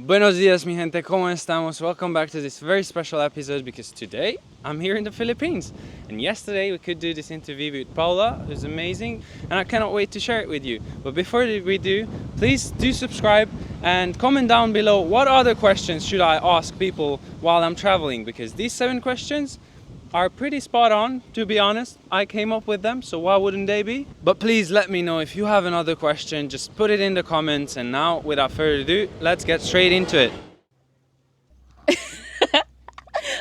Buenos dias, mi gente, ¿cómo estamos? Welcome back to this very special episode because today I'm here in the Philippines. And yesterday we could do this interview with Paula, who's amazing, and I cannot wait to share it with you. But before we do, please do subscribe and comment down below what other questions should I ask people while I'm traveling, because these 7 questions are pretty spot on, to be honest. I came up with them, so why wouldn't they be? But please let me know if you have another question, just put it in the comments. And now, without further ado, let's get straight into it.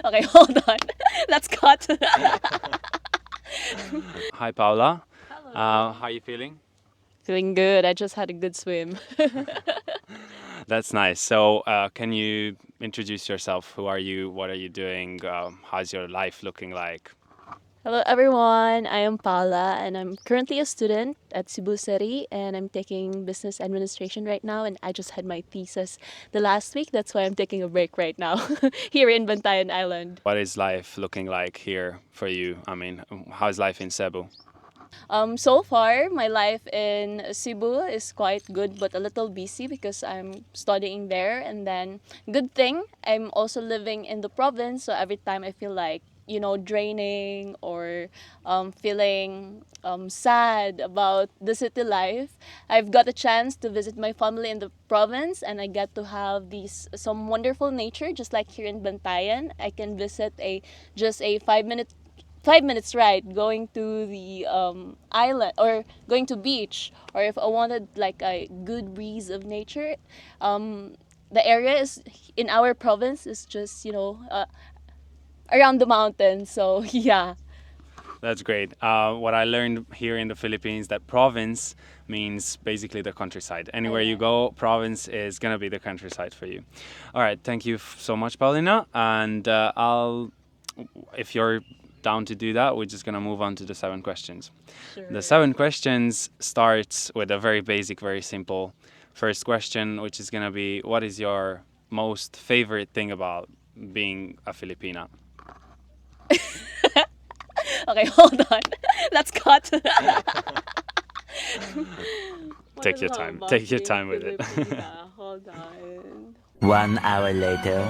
Okay, hold on. Let's cut. Hi Paula. Hello. How are you feeling? Feeling good. I just had a good swim. That's nice. So can you introduce yourself? Who are you? What are you doing? How's your life looking like? Hello, everyone. I am Paula, and I'm currently a student at Cebu City, and I'm taking business administration right now. And I just had my thesis the last week. That's why I'm taking a break right now here in Bantayan Island. What is life looking like here for you? I mean, how's life in Cebu? So far, my life in Cebu is quite good, but a little busy because I'm studying there. And then, good thing, I'm also living in the province. So every time I feel like, draining or feeling sad about the city life, I've got a chance to visit my family in the province, and I get to have some wonderful nature, just like here in Bantayan. I can visit just a 5 minutes ride going to the island or going to beach, or if I wanted like a good breeze of nature, the area is in our province is just around the mountains. So yeah. That's great. What I learned here in the Philippines, that province means basically the countryside. Anywhere you go, province is gonna be the countryside for you. All right, thank you so much, Paulina. And if you're down to do that, we're just gonna move on to the 7 questions. Sure. The 7 questions starts with a very basic, very simple first question, which is gonna be, what is your most favorite thing about being a Filipina? Okay, hold on. Let's cut. Take your time. Take your time with it. Hold on. 1 hour later.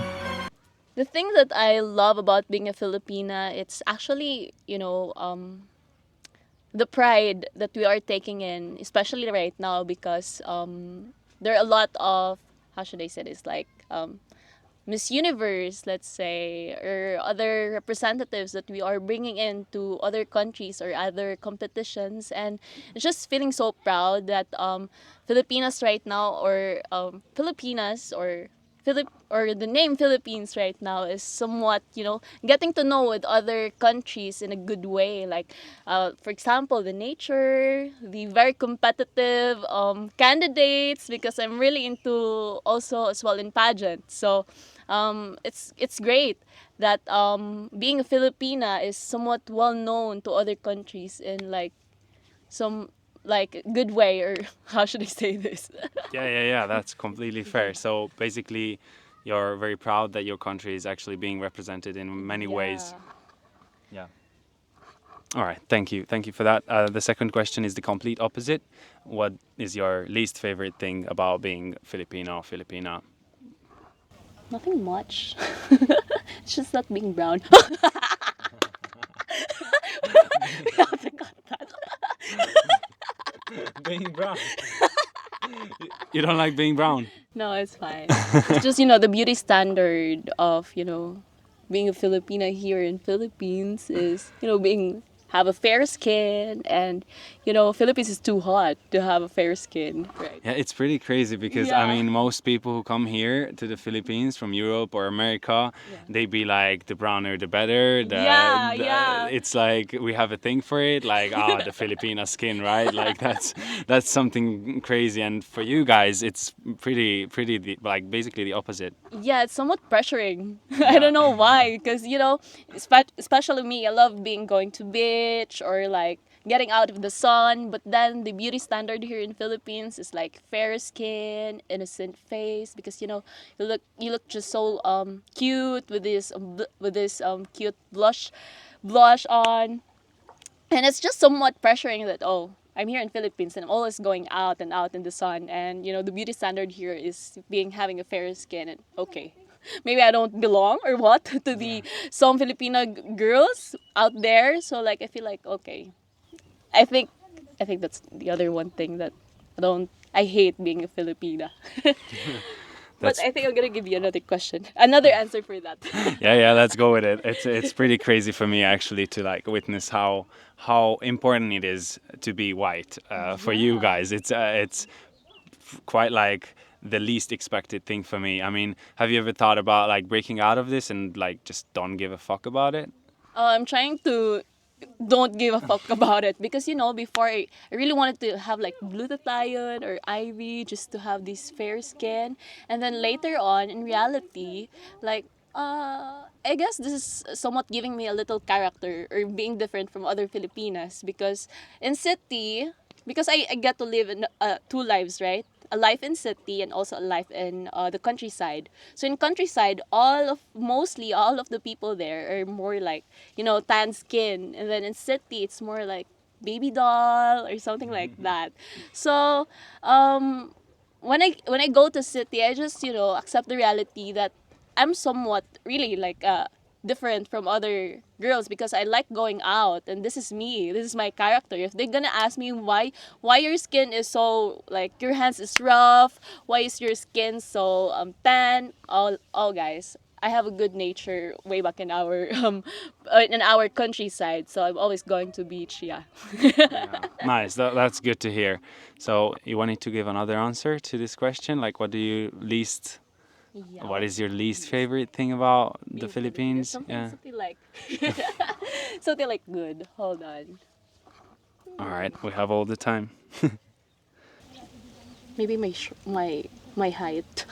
The thing that I love about being a Filipina, it's actually, the pride that we are taking in, especially right now, because there are a lot of, how should I say this, like Miss Universe, let's say, or other representatives that we are bringing in to other countries or other competitions. And it's just feeling so proud that Filipinas right now, or Filipinas, or the name Philippines right now is somewhat, getting to know with other countries in a good way. Like, for example, the nature, the very competitive candidates, because I'm really into also as well in pageant. So it's great that being a Filipina is somewhat well known to other countries in like some like good way, or how should I say this? Yeah, that's completely fair. So basically, you're very proud that your country is actually being represented in many ways. Yeah. All right, thank you. Thank you for that. The second question is the complete opposite. What is your least favorite thing about being Filipino or Filipina? Nothing much. It's just not being brown. We have to cut that. Being brown. You don't like being brown? No, it's fine. It's just, the beauty standard of, being a Filipina here in Philippines is, have a fair skin, and, Philippines is too hot to have a fair skin, right? Yeah, it's pretty crazy because I Yeah. mean, most people who come here to the Philippines from Europe or America, they be like, the browner the better. Yeah. It's like we have a thing for it, like the Filipina skin, right? Like that's something crazy. And for you guys, it's pretty like basically the opposite. Yeah, it's somewhat pressuring. I don't know why, because especially me, I love going to beach or like getting out of the sun. But then the beauty standard here in Philippines is like fair skin, innocent face, because you look just so cute with this cute blush on, and it's just somewhat pressuring that, oh, I'm here in Philippines and I'm always going out and out in the sun, and the beauty standard here is being having a fair skin, and okay. Maybe I don't belong or what to the some Filipino girls out there. So like I feel like okay. I think I think that's the other one thing that I hate being a Filipina. But That's I think I'm gonna give you another question, another answer for that. yeah, let's go with it. It's pretty crazy for me actually to like witness how important it is to be white for you Yeah. guys. It's quite like the least expected thing for me. I mean, have you ever thought about like breaking out of this and like just don't give a fuck about it? I'm trying to don't give a fuck about it because before I really wanted to have like glutathione or IV just to have this fair skin, and then later on in reality, like I guess this is somewhat giving me a little character or being different from other Filipinas because in city, because I get to live in two lives, right? A life in city and also a life in the countryside. So in countryside, mostly all of the people there are more like tan skin, and then in city it's more like baby doll or something like that. So when I go to city, I just accept the reality that I'm somewhat really like different from other girls because I like going out, and this is me. This is my character. If they're gonna ask me why your skin is so like your hands is rough, why is your skin so tan? All guys, I have a good nature way back in our countryside, so I'm always going to beach. Yeah. Nice. That's good to hear. So you wanted to give another answer to this question? Like, Yeah, what what is is your your least favorite thing about the being Filipino? Philippines? Yeah. Something like something like good. Hold on. All right, we have all the time. Maybe my height.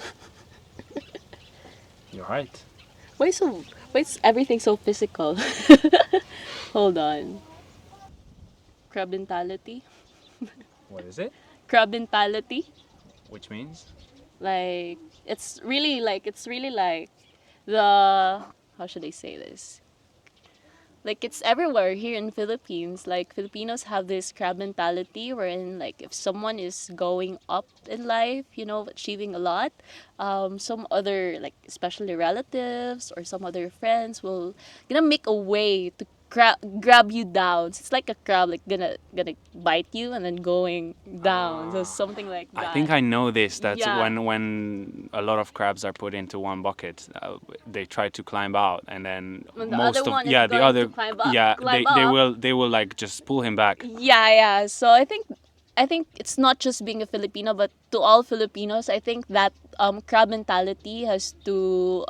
You're right. Why so? Why is everything so physical? Hold on. Crab mentality. What is it? Crab mentality. Which means? Like it's really like the how should I say this? Like it's everywhere here in Philippines. Like Filipinos have this crab mentality wherein like if someone is going up in life, achieving a lot, some other like especially relatives or some other friends will gonna make a way to grab you down. So it's like a crab like gonna bite you and then going down. So something like I that. think I know this. That's Yeah. when a lot of crabs are put into one bucket, they try to climb out, and then When the other most of one is the going to other yeah climb they up. will like just pull him back. Yeah, yeah. So I think it's not just being a Filipino, but to all Filipinos, I think that crab mentality has to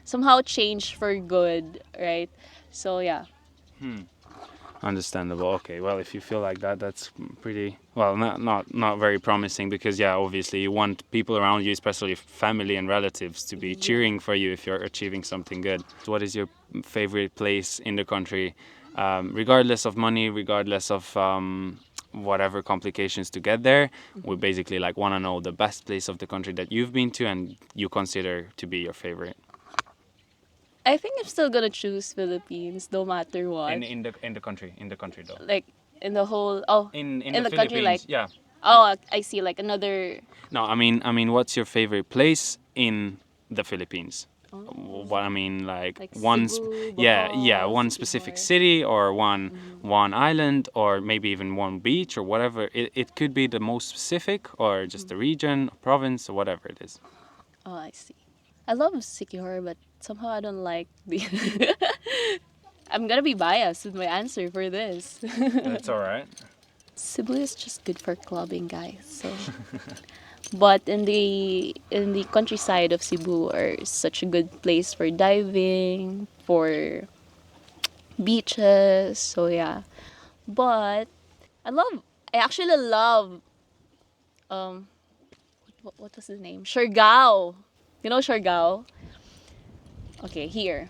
somehow change for good, right? So yeah. Understandable. Okay. Well, if you feel like that, that's pretty well, not very promising because yeah, obviously you want people around you, especially family and relatives, to be cheering for you if you're achieving something good. So what is your favorite place in the country, regardless of money, regardless of whatever complications to get there? We basically like want to know the best place of the country that you've been to and you consider to be your favorite. I think I'm still gonna choose Philippines no matter what. In the country though. Like in the whole In in the the country like Philippines, yeah. I see like another No, I mean, what's your favorite place in the Philippines? What I mean, like like one, Cebu, yeah, Bohol, one specific Sikihor. city or one island or maybe even one beach or whatever. It could be the most specific or just a region, a province, or whatever it is. Oh, I see. I love Sikihor, but somehow I don't like the. I'm gonna be biased with my answer for this. That's all right. Cebu is just good for clubbing, guys. So, but in the countryside of Cebu are such a good place for diving, for beaches. So yeah, but I love. I actually love. Um, what was the name? Siargao. You know Siargao? Okay, here.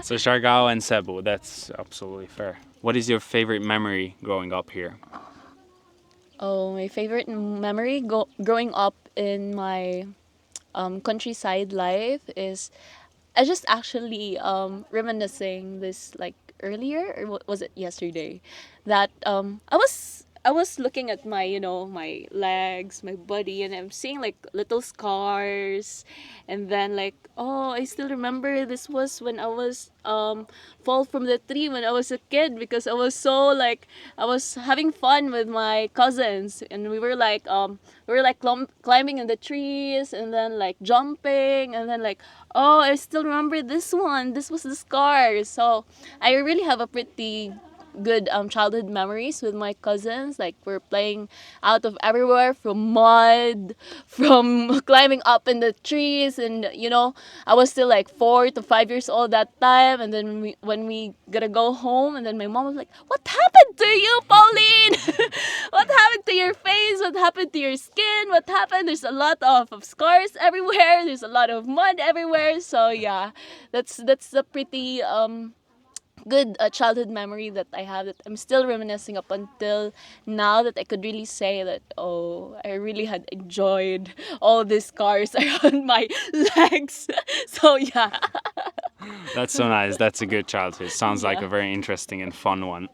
So Siargao and Cebu, that's absolutely fair. What is your favorite memory growing up here? Oh, my favorite memory growing up in my countryside life is I just actually reminiscing this like earlier, or was it yesterday, that I was looking at my, my legs, my body, and I'm seeing like little scars, and then like, oh, I still remember this was when I was fall from the tree when I was a kid, because I was so like, I was having fun with my cousins, and we were like climbing in the trees, and then like jumping, and then like, oh, I still remember this one. This was the scar. So I really have a pretty good childhood memories with my cousins. Like, we're playing out of everywhere, from mud, from climbing up in the trees, and I was still like 4 to 5 years old that time. And then when we gotta go home, and then my mom was like, "What happened to you, Pauline? What happened to your face? What happened to your skin? What happened? There's a lot of scars everywhere. There's a lot of mud everywhere." So yeah, that's a pretty good childhood memory that I have, that I'm still reminiscing up until now, that I could really say that, oh, I really had enjoyed all these scars around my legs. So yeah. That's so nice. That's a good childhood. Sounds like Yeah. a very interesting and fun one.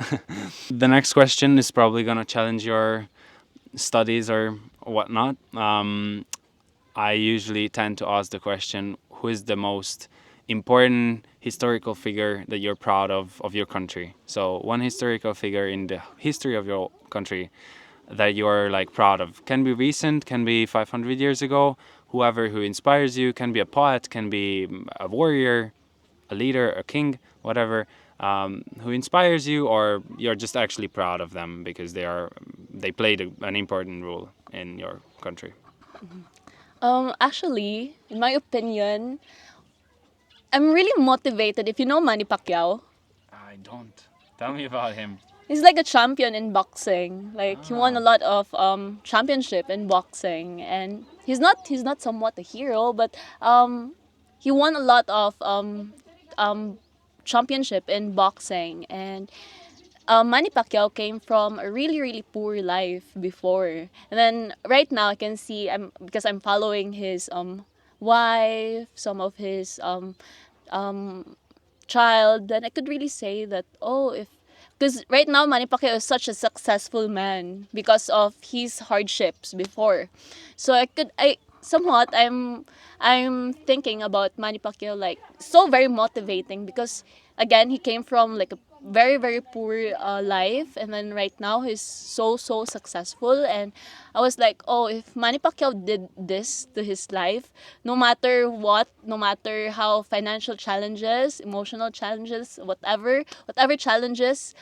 The next question is probably gonna challenge your studies or whatnot. I usually tend to ask the question, who is the most important historical figure that you're proud of your country? So one historical figure in the history of your country that you're like proud of. Can be recent, can be 500 years ago, whoever who inspires you, can be a poet, can be a warrior, a leader, a king, whatever, who inspires you, or you're just actually proud of them because they played an important role in your country. Actually, in my opinion, I'm really motivated. If you know Manny Pacquiao, I don't. Tell me about him. he's like a champion in boxing. Like, he won a Ah. lot of championship in boxing, and he's not somewhat a hero, but he won a lot of um championship in boxing. And Manny Pacquiao came from a really really poor life before, and then right now I can see, because I'm following his wife, some of his child, then I could really say that, oh, if because right now Manny Pacquiao is such a successful man because of his hardships before. So I somewhat I'm thinking about Manny Pacquiao, like, so very motivating, because again, he came from like a very very poor life, and then right now he's so successful. And I was like, oh, if Manny Pacquiao did this to his life, no matter what, no matter how financial challenges, emotional challenges, whatever challenges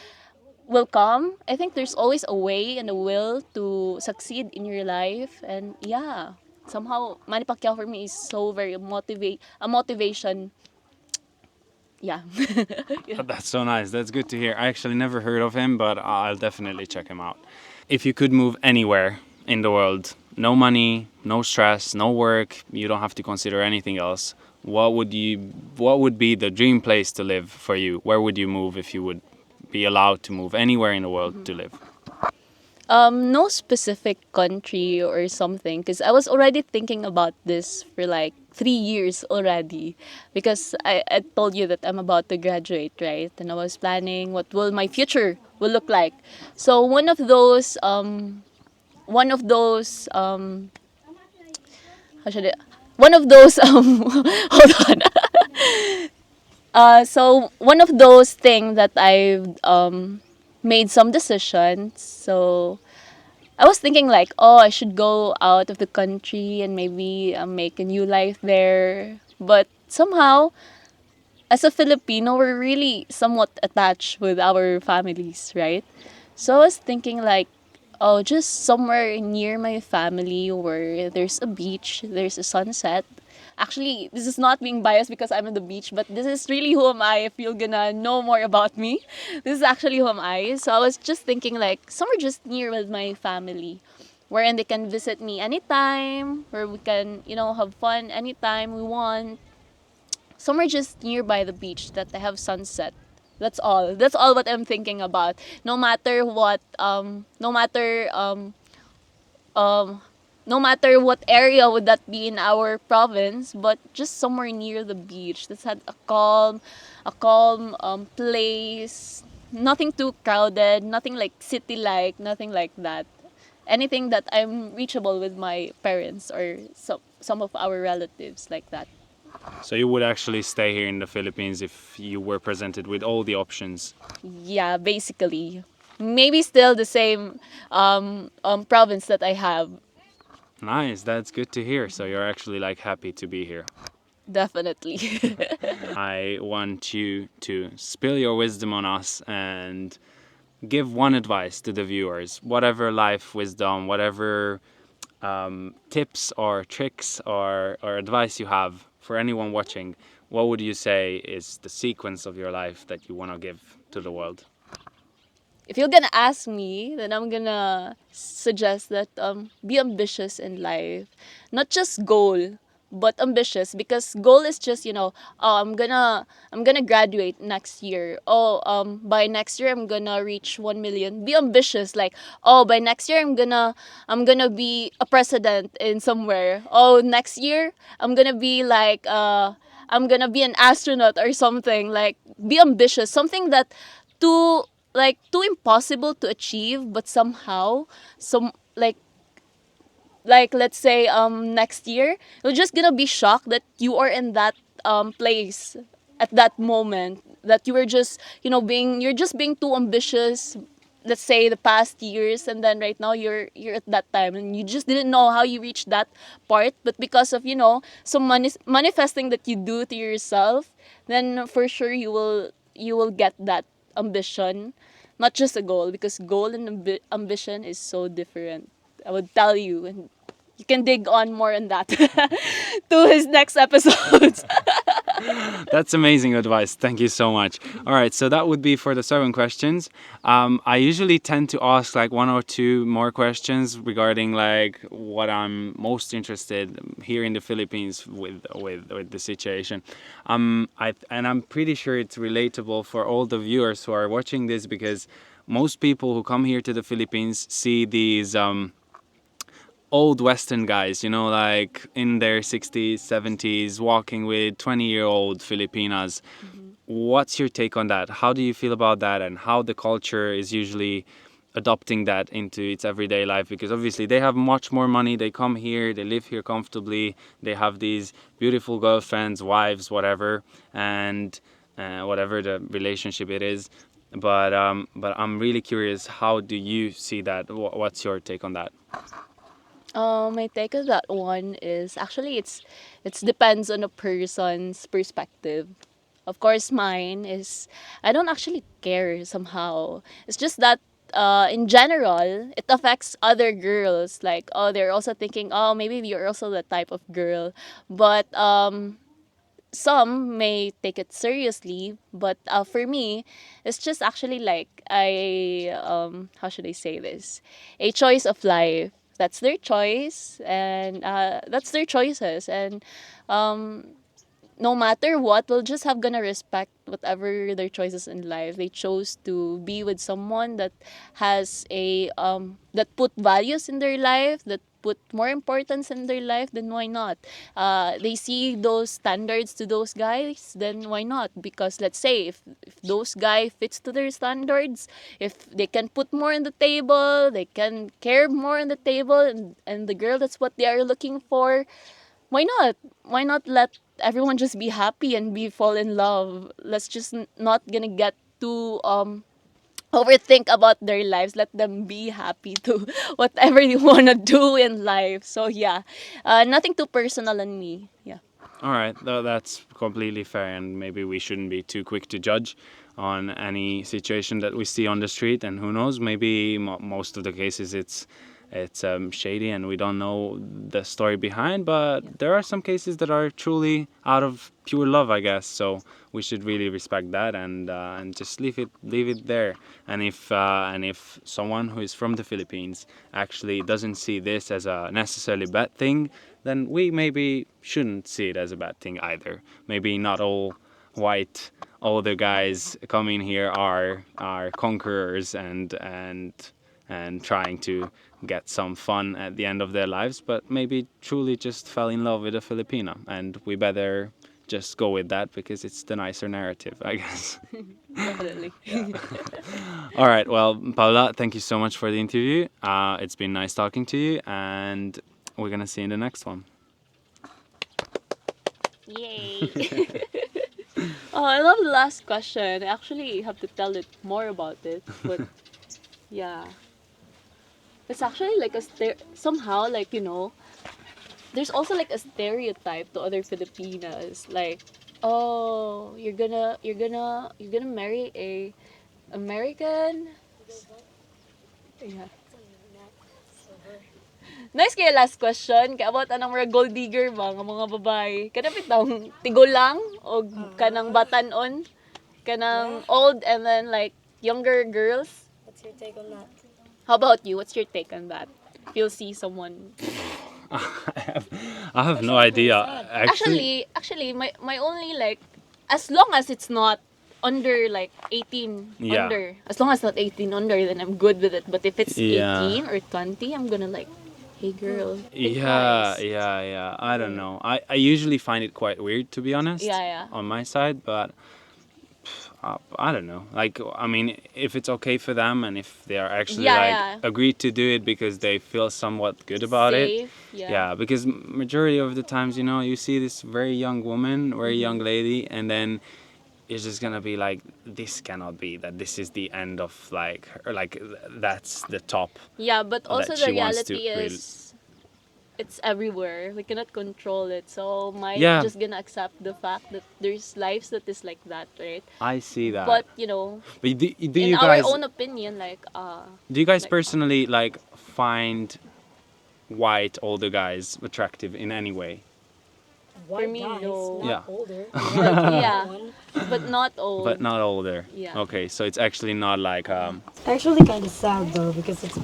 will come, I think there's always a way and a will to succeed in your life. And yeah, somehow Manny Pacquiao for me is so very a motivation. Yeah. Yeah. That's so nice. That's good to hear. I actually never heard of him, but I'll definitely check him out. If you could move anywhere in the world, no money, no stress, no work, you don't have to consider anything else. What would be the dream place to live for you? Where would you move if you would be allowed to move anywhere in the world to live? No specific country or something, because I was already thinking about this for like 3 years already, because I told you that I'm about to graduate, right? And I was planning what will my future will look like. So how should I, one of those hold on. So one of those things that I've made some decisions. So I was thinking like, oh, I should go out of the country and maybe make a new life there. But somehow, as a Filipino, we're really somewhat attached with our families, right? So I was thinking like, oh, just somewhere near my family where there's a beach, there's a sunset. Actually, this is not being biased because I'm on the beach, but this is really who am I if you're gonna know more about me. This is actually who am I. So I was just thinking like somewhere just near with my family, wherein they can visit me anytime, where we can, have fun anytime we want. Somewhere just nearby the beach that they have sunset. That's all. That's all what I'm thinking about. No matter what, um, no matter what area would that be in our province, but just somewhere near the beach that's had a calm place, nothing too crowded, nothing like city like, nothing like that. Anything that I'm reachable with my parents or some of our relatives like that. So you would actually stay here in the Philippines if you were presented with all the options. Yeah, basically. Maybe still the same province that I have. Nice, that's good to hear. So you're actually like happy to be here. Definitely. I want you to spill your wisdom on us and give one advice to the viewers, whatever life wisdom, whatever tips or tricks or advice you have for anyone watching. What would you say is the sequence of your life that you want to give to the world? If you're gonna ask me, then I'm gonna suggest that be ambitious in life, not just goal, but ambitious. Because goal is just oh I'm gonna graduate next year. Oh by next year I'm gonna reach 1 million. Be ambitious, like oh by next year I'm gonna be a president in somewhere. Oh next year I'm gonna be an astronaut or something. Like be ambitious, something that too too impossible to achieve, but somehow some like let's say next year you're just gonna be shocked that you are in that place at that moment, that you were just you're just being too ambitious, let's say the past years, and then right now you're at that time and you just didn't know how you reached that part, but because of some manifesting that you do to yourself, then for sure you will get that ambition, not just a goal, because goal and ambition is so different. I would tell you, and you can dig on more on that to his next episodes. That's amazing advice. Thank you so much. All right, so that would be for the 7 questions. I usually tend to ask like one or two more questions regarding like what I'm most interested here in the Philippines with the situation. And I'm pretty sure it's relatable for all the viewers who are watching this, because most people who come here to the Philippines see these old Western guys, like in their 60s, 70s, walking with 20-year-old Filipinas. What's your take on that? How do you feel about that, and how the culture is usually adopting that into its everyday life? Because obviously they have much more money, they come here, they live here comfortably, they have these beautiful girlfriends, wives, whatever, and whatever the relationship it is. But I'm really curious, how do you see that? What's your take on that? My take on that one is actually it's depends on a person's perspective. Of course, mine is I don't actually care somehow. It's just that in general, it affects other girls. Like, oh, they're also thinking, oh, maybe you're also the type of girl. But some may take it seriously, but for me, it's just actually like how should I say this? A choice of life. That's their choice, and that's their choices, and no matter what, we'll just have gonna respect whatever their choices in life. They chose to be with someone that has that put values in their life, that put more importance in their life, then why not? They see those standards to those guys, then why not? Because let's say if those guy fits to their standards, if they can put more on the table, they can care more on the table, and the girl, that's what they are looking for, why not? Why not let everyone just be happy and be fall in love? Let's just not gonna get too overthink about their lives. Let them be happy to whatever they wanna do in life. So yeah, nothing too personal on me. Yeah. All right, that's completely fair, and maybe we shouldn't be too quick to judge on any situation that we see on the street. And who knows, maybe most of the cases it's shady, and we don't know the story behind. But there are some cases that are truly out of pure love, I guess. So we should really respect that, and just leave it there. And if someone who is from the Philippines actually doesn't see this as a necessarily bad thing, then we maybe shouldn't see it as a bad thing either. Maybe not all white older guys coming here are conquerors and and trying to get some fun at the end of their lives, but maybe truly just fell in love with a Filipina. And we better just go with that because it's the nicer narrative, I guess. Definitely. All right, well, Paula, thank you so much for the interview. It's been nice talking to you, and we're going to see you in the next one. Yay. Oh, I love the last question. I actually have to tell it more about it, but yeah. It's actually like somehow like, there's also like a stereotype to other Filipinas, like, oh, you're gonna marry a American. Yeah. Nice kaya last question. Kaya about anong mga gold digger ba nga mga babae? Kanapit tang tigulang o kanang batanon, kanang old and then like younger girls. What's your take on that? How about you? What's your take on that? If you'll see someone. I have no idea. Actually, my only like, as long as it's not under like 18 Yeah. under, as long as not 18 under, then I'm good with it. But if it's Yeah. 18 or 20, I'm gonna like, hey girl, think Yeah, twice. yeah. I don't know. I usually find it quite weird, to be honest. Yeah. On my side, but I don't know. Like, I mean, if it's okay for them and if they are actually Yeah. agreed to do it because they feel somewhat good about it. Safe, Yeah, because majority of the times, you see this very young woman, very young lady, and then it's just gonna be like, this cannot be that. This is the end of like, or like that's the top. Yeah, but also that the she wants to reality really- is it's everywhere. We cannot control it. So might Yeah. just gonna accept the fact that there's lives that is like that, right? I see that. But But do in you our guys own opinion, like do you guys like- personally like find white older guys attractive in any way? White me, guys, no. not Yeah. older. yeah, One. but not old. But not older. Yeah. Okay, so it's actually not like It's actually kind of sad though because it's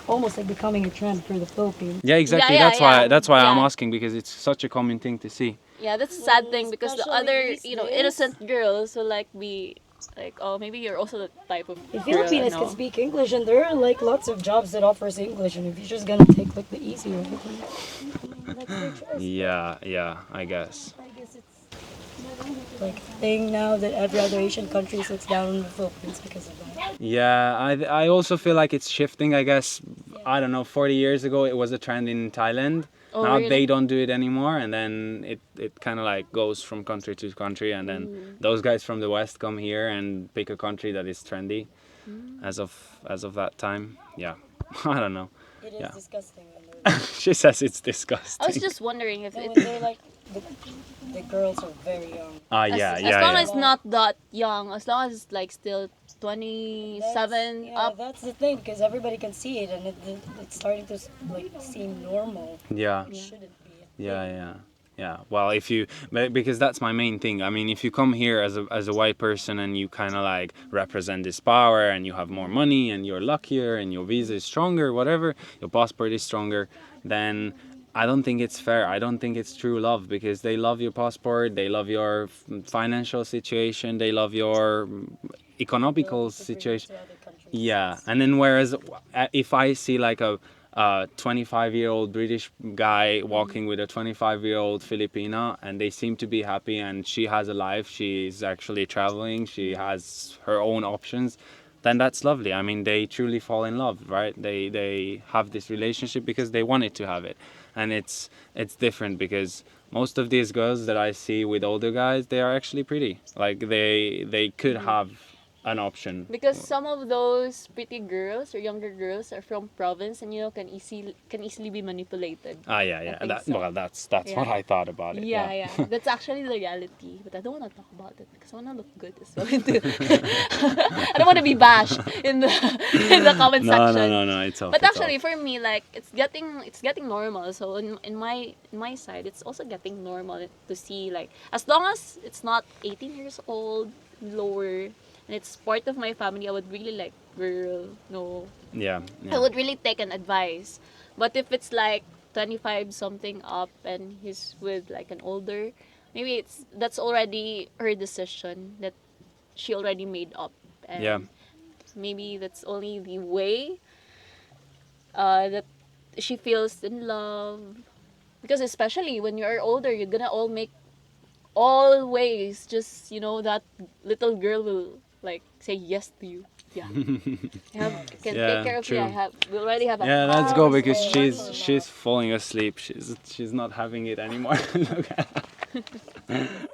almost like becoming a trend for the Philippines. Yeah, exactly. Yeah, That's why I'm yeah. asking, because it's such a common thing to see. Yeah, that's a sad thing because the especially other, these days. innocent girls will like be like, oh, maybe you're also the type of The girl, Filipinos no? can speak English, and there are like lots of jobs that offers English, and if you're just gonna take like the easy way, then that's their choice. Yeah, I guess. I guess it's like a thing now that every other Asian country looks down on the Philippines because of that. Yeah, I also feel like it's shifting, I guess. I don't know, 40 years ago it was a trend in Thailand. Oh, Now really? they don't do it anymore, and then it kind of like goes from country to country, and then those guys from the West come here and pick a country that is trendy as of that time. Yeah. I don't know. It is Yeah. disgusting when they're She says it's I disgusting. was just wondering if when it, they're like the girls are very young. Yeah, as long yeah. as not that young, as long as it's like still 27 Yeah, up. that's the thing because everybody can see it, and it's starting to like seem normal. Yeah. It shouldn't be. Yeah. Well, because that's my main thing. I mean, if you come here as a white person and you kind of like represent this power and you have more money and you're luckier and your visa is stronger, whatever, your passport is stronger, then I don't think it's fair. I don't think it's true love, because they love your passport, they love your financial situation, they love your economical situation. To other countries. Yeah, and then whereas if I see like a 25-year-old British guy walking with a 25-year-old Filipina and they seem to be happy and she has a life, she's actually traveling, she has her own options, then that's lovely. I mean, they truly fall in love, right? They have this relationship because they wanted to have it. And it's different because most of these girls that I see with older guys, they are actually pretty. Like they could have an option. Because some of those pretty girls or younger girls are from province and can easily be manipulated. Yeah. think so. Well, that's Yeah. what I thought about it. Yeah. That's actually the reality. But I don't want to talk about it because I want to look good as well. I don't want to be bashed in the comment section. No. It's off. But it's actually, off. for me, like it's getting normal. So in my side, it's also getting normal to see, like, as long as it's not 18 years old, lower, and it's part of my family, I would really like, girl, no. Yeah. I would really take an advice. But if it's like 25 something up and he's with like an older, maybe that's already her decision that she already made up. And Yeah. maybe that's only the way that she feels in love. Because especially when you're older, you're gonna all make always just that little girl will like say yes to you. Yeah, can take Yeah, care of you. true. We already have a Yeah, let's go house because and she's falling asleep. She's not having it anymore. Look at her.